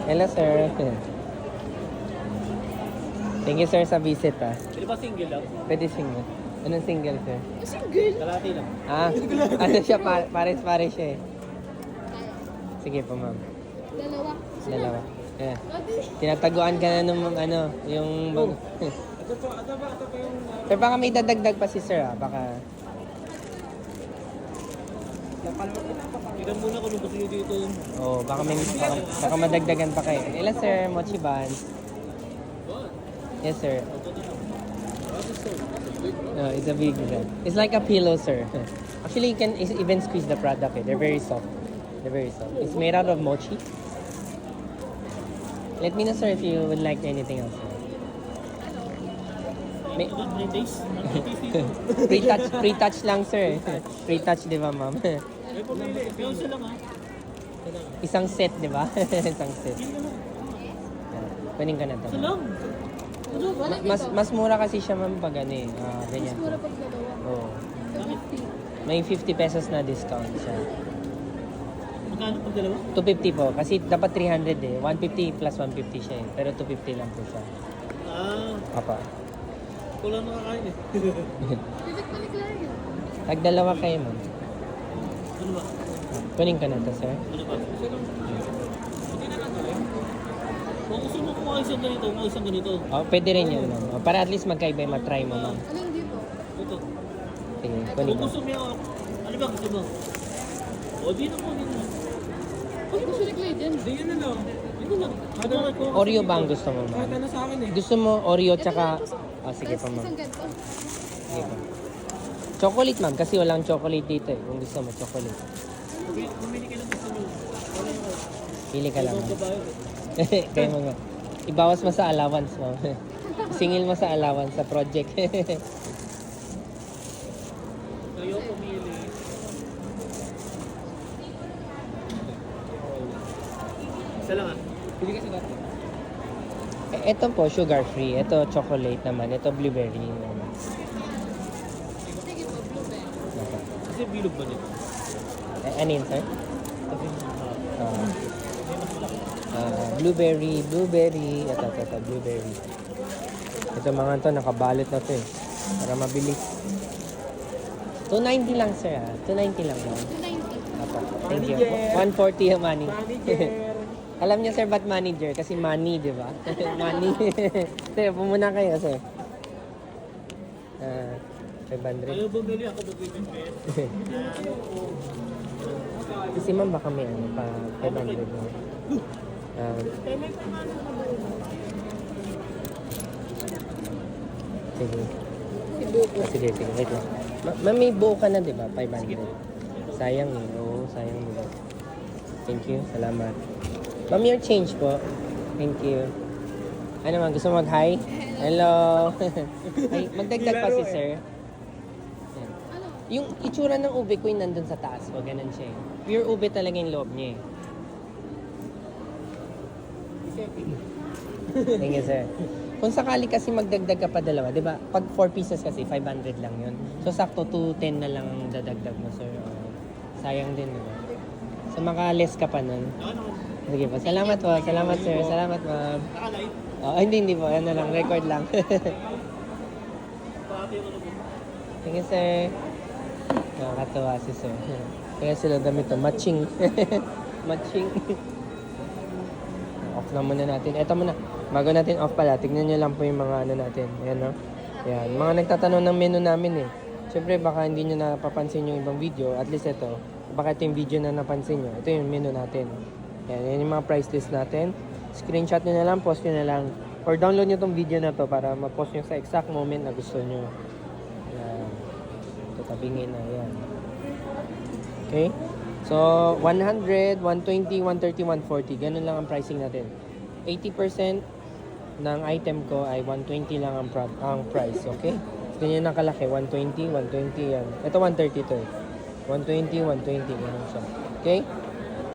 Hello, sir. Thank you, sir, sa visit, ah. Di ba single lang? Pwede single. Anong single, sir? Single. Kalati lang. Ah, ano siya, pares-pares siya eh. Sige po, ma'am. Dalawa. Dalawa. Yeah. Tinataguan ka na nung ano, yung... Ito po yung... Sir, baka may dadagdag pa si sir, ah. Baka... Tignan muna kung gusto nyo dito. Oh, baka madagdagan pa kayo. Ilan, sir? Mochi buns. Yes, sir. No, it's a big one. It's like a pillow, sir. Actually, you can even squeeze the product. Eh. They're very soft. They're very soft. It's made out of mochi. Let me know, sir, if you would like anything else. Sir. May, free touch lang, sir. Free touch, di ba, ma'am? May pumili. May uso lang ha. Isang set, di ba? Isang set. Kunin ka na to. Uso lang. Mas mura kasi siya, ma'am, pag ano eh. Ganyan. Mas mura pag dalawa. Oo. 250. May 50 pesos na discount siya. Magkano pag dalawa? 250 po. Kasi dapat 300 eh. 150 plus 150 siya eh. Pero 250 lang po siya. Apa. Kulang nakakain eh. Bibit pa ni Clario. Tag-dalawa kayo, ma'am. Ano ba? Kunin ka na to, sir. Ano ba? Hindi na lang tayo. Kung gusto mo kung isang ganito, kung isang ganito. Oh, pwede rin yan, ma'am. Oh, para at least magkaiba yung matry mo, ma'am. Ano yung dito? Ito. Sige, kunin Kung mo. gusto mo, ano ba gusto mo? O, di na po, di na. Gusto ni Clay din. Di yun na lang. Ito lang. Ano ko? Oreo ba ang gusto mo, ma'am? Ano sa akin eh. Gusto mo Oreo Ito tsaka... lang po, sir. Oh, sige pa, Tapos ma'am. isang ganito. Sige pa. Chocolate, ma'am. Kasi walang chocolate dito eh. Kung gusto mo, chocolate. Bumili ka lang gusto mo. Pili ka lang. Ibang ma'am. babae. Kaya mo nga. Ibawas mo sa allowance, ma'am. Singil mo sa allowance sa project. Kayo pumili. Isa lang ah. Pili ka sa dati. Ito po, sugar free. Ito, chocolate naman. Ito, blueberry naman. Sige po, blueberry. Okay. Kasi bilog ba nito? Ano yun, sir? Kasi Blueberry. Ito, blueberry. Ito mga to, nakabalot na to eh. Para mabilis. 290 lang, sir, ah. 290 lang, ma'am. 290. Apo. Thank you. 140 yung money. Alam niyo, sir, ba't manager? Kasi money, di ba? Money. Sir, pumuna kayo, sir. 500. ayaw bumili ako magbibigay. Kasi ma'am, baka may ano pa, 500 mo. Sige. Sige, wait lang. Ma'am, may buo ka na, di ba? 500. Sayang eh. Oo, sayang nila. Thank you. Salamat. Ma'am, your change po. Thank you. Ano ma'am, gusto mo mag-hi? Hello. Ay, magdagdag pa si sir. Yan. Ano? Yung itsura ng ube ko yung nandun sa taas. O, ganun siya eh. Pure ube talaga yung loob niya eh. Thank you, sir. Kung sakali kasi magdagdag ka pa dalawa, di ba? Pag 4 pieces kasi, 500 lang yun. So, sakto 210 na lang ang dadagdag mo, sir. O, sayang din, di ba? So, maka-less ka pa nun. Sige po. Salamat po. Salamat, sir. Salamat, ma'am. Nakalive. Oh, hindi po. Ano lang, record lang. Pati yung ano mo. Thank you, sir. Nakakatawa si sir. Kaya sila damit to. Matching. Matching. Off na muna natin. Eto muna. Bago natin off pala, tignan nyo lang po yung mga ano natin. Ayan, no? Ayan. Mga nagtatanong ng menu namin eh. Siyempre, baka hindi nyo napapansin yung ibang video. At least ito. Baka ito yung video na napansin nyo. Ito yung menu natin. Ayan. Yan yung mga price list natin. Screenshot nyo na lang. Post nyo na lang. Or download nyo tong video na to para ma-post nyo sa exact moment na gusto nyo. Ayan. Tatabingin na. Ayan. Okay? So, 100, 120, 130, 140. Ganun lang ang pricing natin. 80% ng item ko ay 120 lang ang price. Okay? Ganyan nakalaki. 120, 120 yan. Ito 130 to eh. 120, 120. Ganun siya. Okay?